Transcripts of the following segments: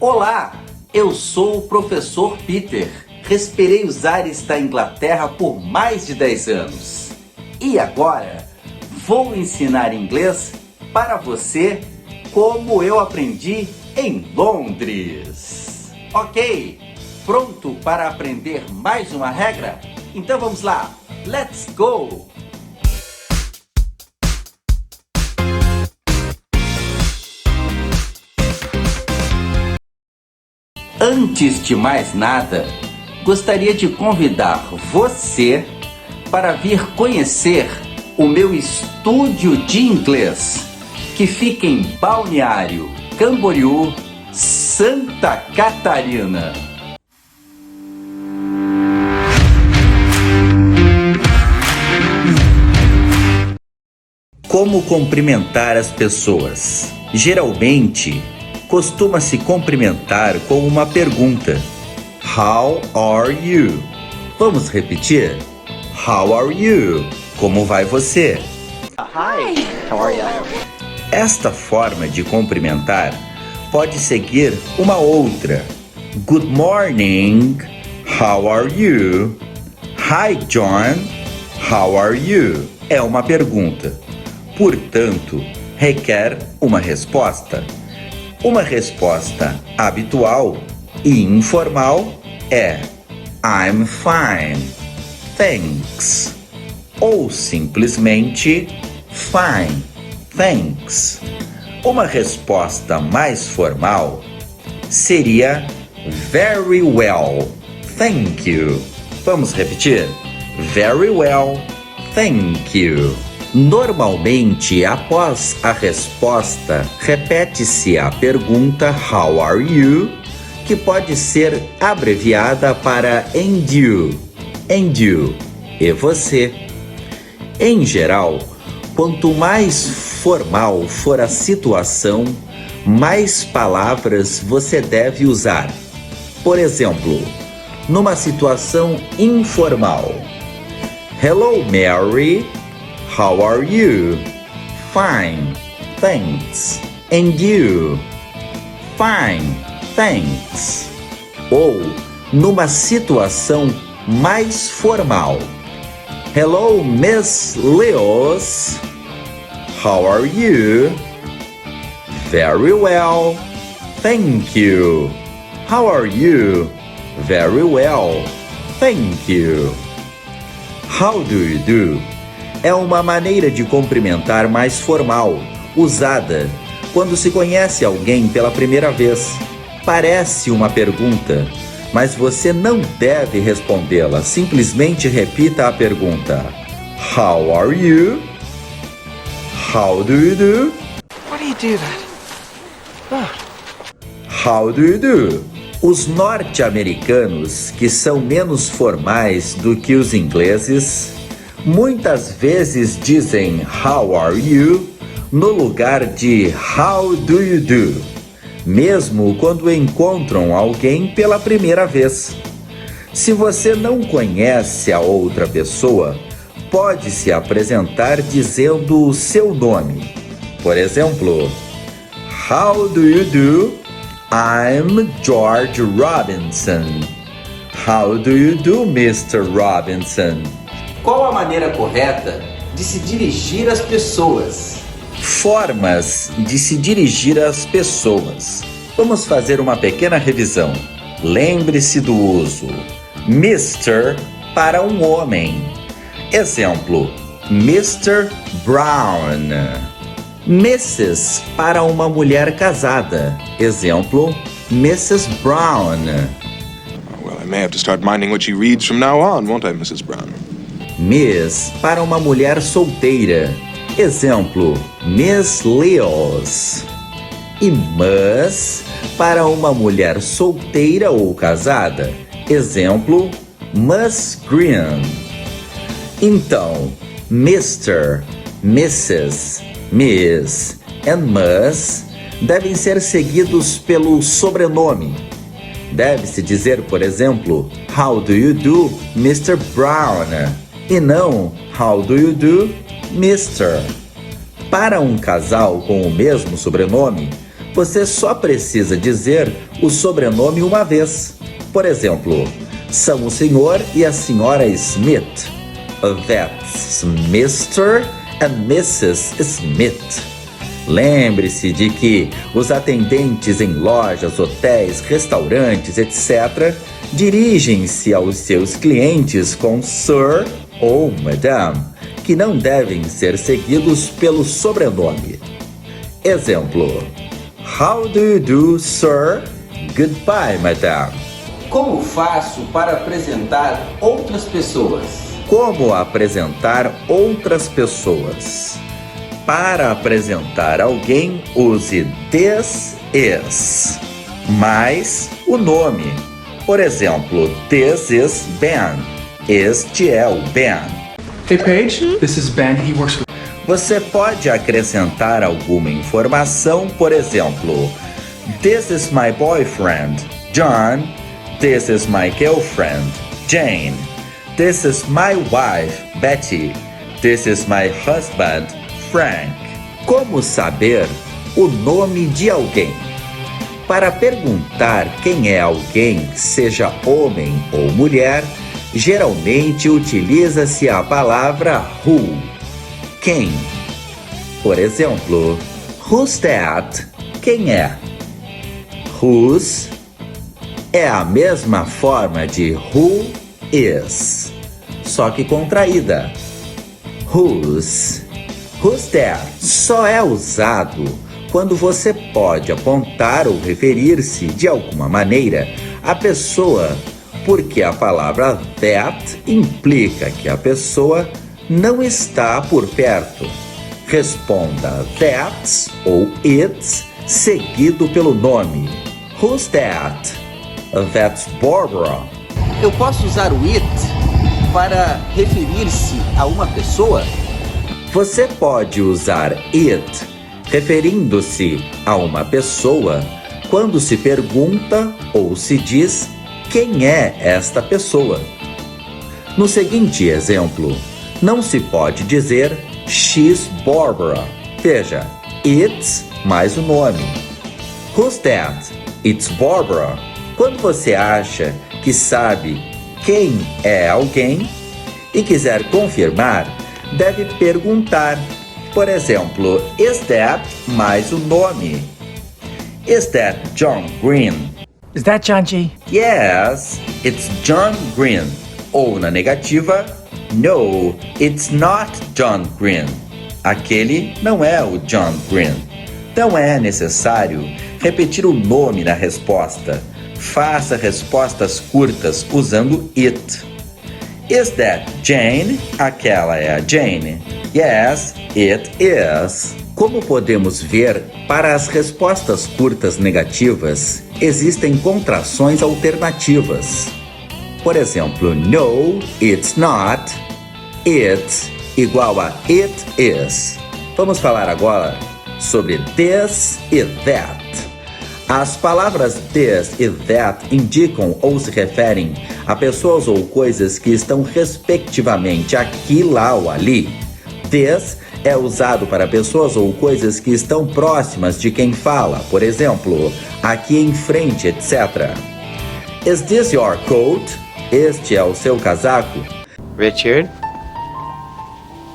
Olá, eu sou o professor Peter. Respirei os ares da Inglaterra por mais de 10 anos. E agora vou ensinar inglês para você como eu aprendi em Londres. Ok, pronto para aprender mais uma regra? Então vamos lá, let's go! Antes de mais nada, gostaria de convidar você para vir conhecer o meu estúdio de inglês, que fica em Balneário Camboriú, Santa Catarina. Como cumprimentar as pessoas? Geralmente, costuma-se cumprimentar com uma pergunta. How are you? Vamos repetir? How are you? Como vai você? Hi, how are you? Esta forma de cumprimentar pode seguir uma outra. Good morning. How are you? Hi, John. How are you? É uma pergunta. Portanto, requer uma resposta. Uma resposta habitual e informal é I'm fine, thanks. Ou simplesmente fine, thanks. Uma resposta mais formal seria very well, thank you. Vamos repetir? Very well, thank you. Normalmente, após a resposta, repete-se a pergunta How are you? Que pode ser abreviada para and you, e você. Em geral, quanto mais formal for a situação, mais palavras você deve usar. Por exemplo, numa situação informal. Hello, Mary. How are you? Fine, thanks. And you? Fine, thanks. Ou numa situação mais formal. Hello, Miss Leos. How are you? Very well, thank you. How are you? Very well, thank you. How do you do? É uma maneira de cumprimentar mais formal, usada quando se conhece alguém pela primeira vez. Parece uma pergunta, mas você não deve respondê-la. Simplesmente repita a pergunta. How are you? How do you do? Why do you do that? How do you do? Os norte-americanos, que são menos formais do que os ingleses, muitas vezes dizem How are you no lugar de How do you do, mesmo quando encontram alguém pela primeira vez. Se você não conhece a outra pessoa, pode se apresentar dizendo o seu nome. Por exemplo, How do you do? I'm George Robinson. How do you do, Mr. Robinson? Qual a maneira correta de se dirigir às pessoas? Formas de se dirigir às pessoas. Vamos fazer uma pequena revisão. Lembre-se do uso Mr. para um homem. Exemplo, Mr. Brown. Mrs. para uma mulher casada. Exemplo, Mrs. Brown. Well, I may have to start minding what she reads from now on, won't I, Mrs. Brown? Miss para uma mulher solteira. Exemplo, Miss Leos. E Ms para uma mulher solteira ou casada. Exemplo, Ms. Green. Então, Mr., Mrs., Miss e Ms devem ser seguidos pelo sobrenome. Deve-se dizer, por exemplo, How do you do, Mr. Brown? E não How do you do, Mr. Para um casal com o mesmo sobrenome, Você só precisa dizer o sobrenome uma vez. Por exemplo, são o senhor e a senhora Smith. That's Mr. and Mrs. Smith. Lembre-se de que os atendentes em lojas, hotéis, restaurantes, etc., dirigem-se aos seus clientes com Sir ou Madame, que não devem ser seguidos pelo sobrenome. Exemplo: How do you do, sir? Goodbye, Madame. Como faço para apresentar outras pessoas? Como apresentar outras pessoas? Para apresentar alguém, use this is, mais o nome. Por exemplo, this is Ben. Este é o Ben. Hey Paige, this is Ben. He works with... Você pode acrescentar alguma informação, por exemplo, this is my boyfriend, John. This is my girlfriend, Jane. This is my wife, Betty. This is my husband, Frank. Como saber o nome de alguém? Para perguntar quem é alguém, seja homem ou mulher, geralmente utiliza-se a palavra who. Quem? Por exemplo, who's that? Quem é? Whose é a mesma forma de who is, só que contraída. Whose. Who's there só é usado quando você pode apontar ou referir-se de alguma maneira à pessoa, porque a palavra that implica que a pessoa não está por perto. Responda that's ou it's seguido pelo nome. Who's that? That's Barbara. Eu posso usar o it para referir-se a uma pessoa? Você pode usar it referindo-se a uma pessoa quando se pergunta ou se diz quem é esta pessoa. No seguinte exemplo, não se pode dizer she's Barbara. Veja, it's mais o nome. Who's that? It's Barbara. Quando você acha que sabe quem é alguém e quiser confirmar, deve perguntar. Por exemplo, is that mais o nome? Is that John Green? Is that John G? Yes, it's John Green. Ou na negativa, no, it's not John Green. Aquele não é o John Green. Não é necessário repetir o nome na resposta. Faça respostas curtas usando it. Is that Jane? Aquela é a Jane. Yes, it is. Como podemos ver, para as respostas curtas negativas, existem contrações alternativas. Por exemplo, no, it's not. It's igual a it is. Vamos falar agora sobre this e that. As palavras this e that indicam ou se referem a pessoas ou coisas que estão respectivamente aqui, lá ou ali. This é usado para pessoas ou coisas que estão próximas de quem fala, por exemplo, aqui em frente, etc. Is this your coat? Este é o seu casaco? Richard,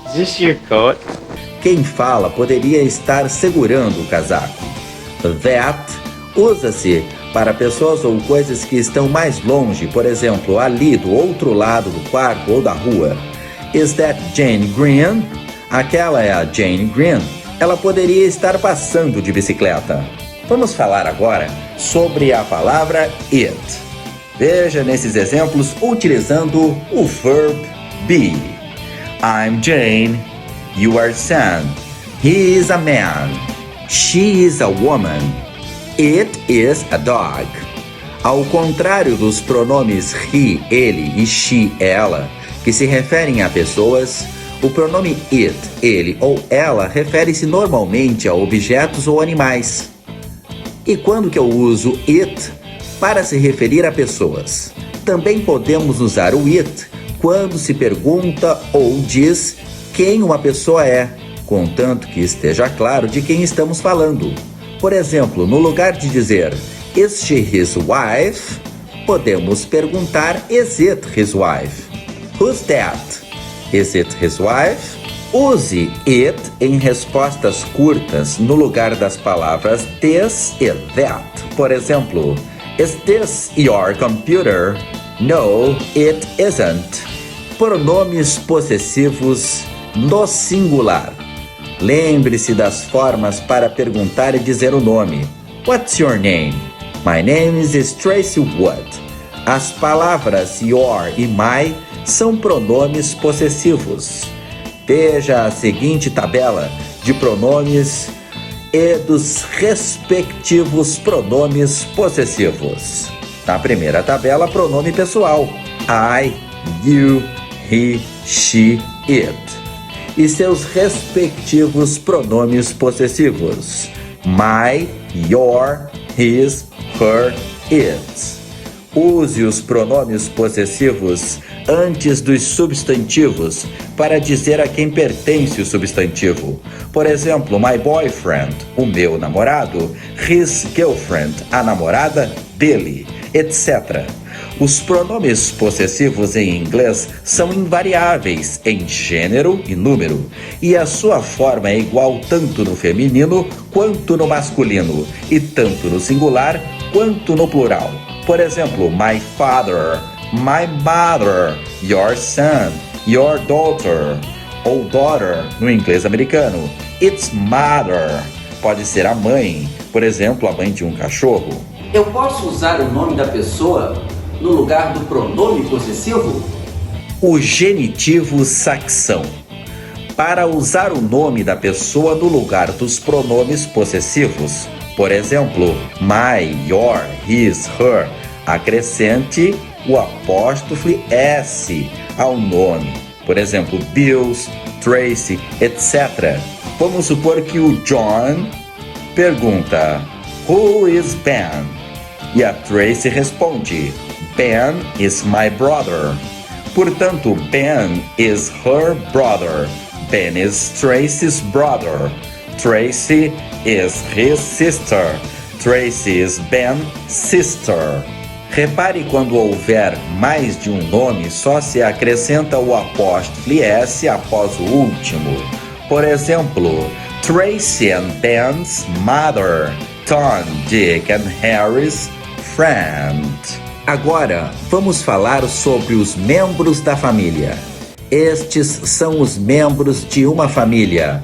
is this your coat? Quem fala poderia estar segurando o casaco. That usa-se para pessoas ou coisas que estão mais longe, por exemplo, ali do outro lado do quarto ou da rua. Is that Jane Green? Aquela é a Jane Green. Ela poderia estar passando de bicicleta. Vamos falar agora sobre a palavra it. Veja nesses exemplos utilizando o verb be. I'm Jane. You are Sam. He is a man. She is a woman. It is a dog. Ao contrário dos pronomes he, ele e she, ela, que se referem a pessoas, o pronome it, ele ou ela refere-se normalmente a objetos ou animais. E quando que eu uso it? Para se referir a pessoas. Também podemos usar o it quando se pergunta ou diz quem uma pessoa é, contanto que esteja claro de quem estamos falando. Por exemplo, no lugar de dizer Is she his wife? Podemos perguntar Is it his wife? Who's that? Is it his wife? Use it em respostas curtas no lugar das palavras this e that. Por exemplo, Is this your computer? No, it isn't. Pronomes possessivos no singular. Lembre-se das formas para perguntar e dizer o nome. What's your name? My name is Tracy Wood. As palavras your e my são pronomes possessivos. Veja a seguinte tabela de pronomes e dos respectivos pronomes possessivos. Na primeira tabela, pronome pessoal. I, you, he, she, it. E seus respectivos pronomes possessivos. My, your, his, her, its. Use os pronomes possessivos antes dos substantivos para dizer a quem pertence o substantivo. Por exemplo, my boyfriend, o meu namorado, his girlfriend, a namorada dele, etc. Os pronomes possessivos em inglês são invariáveis em gênero e número, e a sua forma é igual tanto no feminino quanto no masculino, e tanto no singular quanto no plural. Por exemplo, my father, my mother, your son, your daughter, ou daughter no inglês americano. Its mother pode ser a mãe, por exemplo, a mãe de um cachorro. Eu posso usar o nome da pessoa no lugar do pronome possessivo? O genitivo saxão. Para usar o nome da pessoa no lugar dos pronomes possessivos, por exemplo, my, your, his, her, acrescente o apóstrofe S ao nome. Por exemplo, Bills, Tracy, etc. Vamos supor que o John pergunta, Who is Ben? E a Tracy responde, Ben is my brother. Portanto, Ben is her brother. Ben is Tracy's brother. Tracy is his sister. Tracy is Ben's sister. Repare quando houver mais de um nome, só se acrescenta o apóstrofe S após o último. Por exemplo, Tracy and Ben's mother. Tom, Dick and Harry's friend. Agora, vamos falar sobre os membros da família. Estes são os membros de uma família.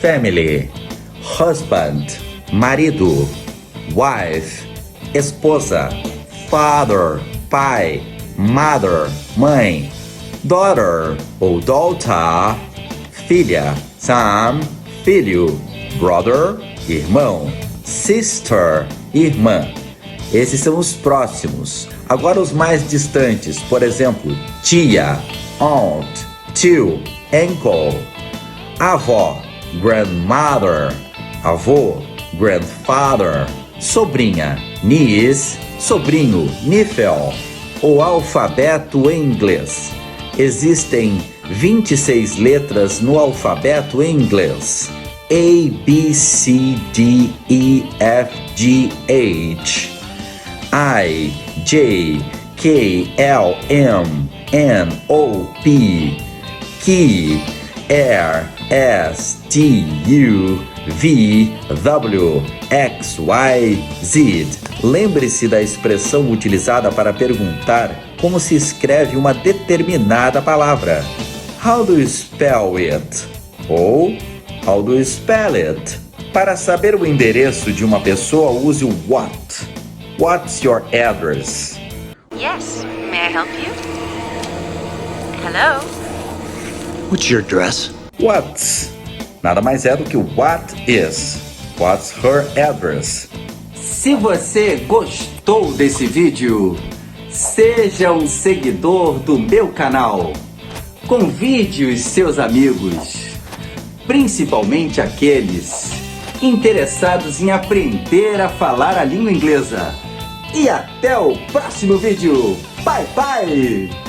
Family. Husband, marido. Wife, esposa. Father, pai. Mother, mãe. Daughter ou daughter, filha. Son, filho. Brother, irmão. Sister, irmã. Esses são os próximos. Agora os mais distantes, por exemplo, tia, aunt, tio, uncle. Avó, grandmother. Avô, grandfather. Sobrinha, niece. Sobrinho, nephew. O alfabeto em inglês. Existem 26 letras no alfabeto em inglês. A, B, C, D, E, F, G, H. I, J, K, L, M, N, O, P. Q, R, S, T, U, V, W, X, Y, Z. Lembre-se da expressão utilizada para perguntar como se escreve uma determinada palavra. How do you spell it? Ou how do you spell it? Para saber o endereço de uma pessoa, use o what. What's your address? Yes, may I help you? Hello? What's your address? What's nada mais é do que what is. What's her address? Se você gostou desse vídeo, seja um seguidor do meu canal. Convide os seus amigos, principalmente aqueles interessados em aprender a falar a língua inglesa. E até o próximo vídeo. Bye, bye!